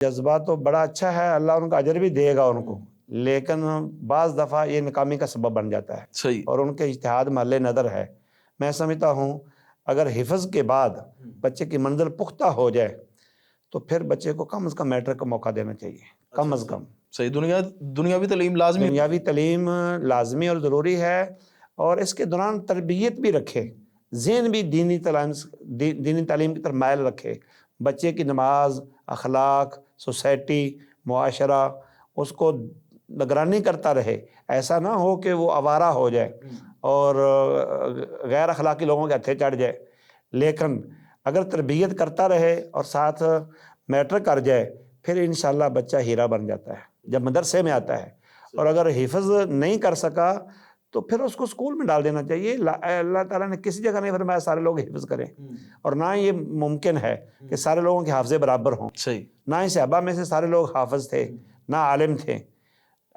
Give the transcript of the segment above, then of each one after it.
جذبہ تو بڑا اچھا ہے، اللہ ان کا اجر بھی دے گا ان کو، لیکن بعض دفعہ یہ ناکامی کا سبب بن جاتا ہے صحیح. اور ان کے اجتہاد محل نظر ہے. میں سمجھتا ہوں اگر حفظ کے بعد بچے کی منزل پختہ ہو جائے تو پھر بچے کو کم از کم میٹرک کا موقع دینا چاہیے، کم از کم. صحیح. دنیاوی تعلیم لازمی. دنیاوی تعلیم لازمی اور ضروری ہے، اور اس کے دوران تربیت بھی رکھے، ذہن بھی دینی تعلیم کی طرف مائل رکھے. بچے کی نماز، اخلاق، سوسائٹی، معاشرہ اس کو نگرانی کرتا رہے. ایسا نہ ہو کہ وہ آوارہ ہو جائے اور غیر اخلاقی لوگوں کے ہتھے چڑھ جائے. لیکن اگر تربیت کرتا رہے اور ساتھ میٹرک کر جائے پھر انشاءاللہ بچہ ہیرا بن جاتا ہے جب مدرسے میں آتا ہے. اور اگر حفظ نہیں کر سکا تو پھر اس کو اسکول میں ڈال دینا چاہیے. اللہ تعالیٰ نے کسی جگہ نہیں فرمایا سارے لوگ حفظ کریں، اور نہ یہ ممکن ہے کہ سارے لوگوں کے حافظے برابر ہوں. صحیح. نہ ہی صحابہ میں سے سارے لوگ حافظ تھے، نہ عالم تھے،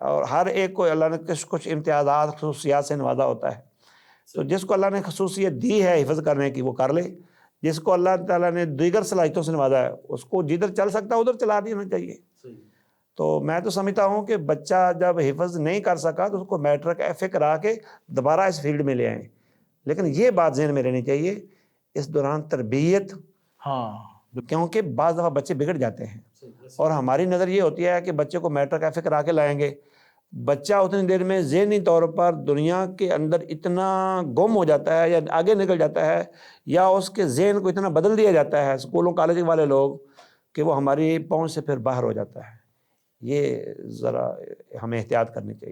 اور ہر ایک کو اللہ نے کچھ امتیازات، خصوصیات سے نوازا ہوتا ہے. تو جس کو اللہ نے خصوصیت دی ہے حفظ کرنے کی وہ کر لے، جس کو اللہ تعالیٰ نے دیگر صلاحیتوں سے نوازا ہے اس کو جدھر چل سکتا ہے ادھر چلا دینا چاہیے. تو میں تو سمجھتا ہوں کہ بچہ جب حفظ نہیں کر سکا تو اس کو میٹرک ایف اے کرا کے دوبارہ اس فیلڈ میں لے آئیں. لیکن یہ بات ذہن میں رہنی چاہیے اس دوران تربیت، کیونکہ بعض دفعہ بچے بگڑ جاتے ہیں اور ہماری نظر یہ ہوتی ہے کہ بچے کو میٹرک ایف اے کرا کے لائیں گے. بچہ اتنی دیر میں ذہنی طور پر دنیا کے اندر اتنا گم ہو جاتا ہے یا آگے نکل جاتا ہے، یا اس کے ذہن کو اتنا بدل دیا جاتا ہے اسکولوں کالج والے لوگ کہ وہ ہماری پہنچ سے پھر باہر ہو جاتا ہے. یہ ذرا ہمیں احتیاط کرنی چاہیے.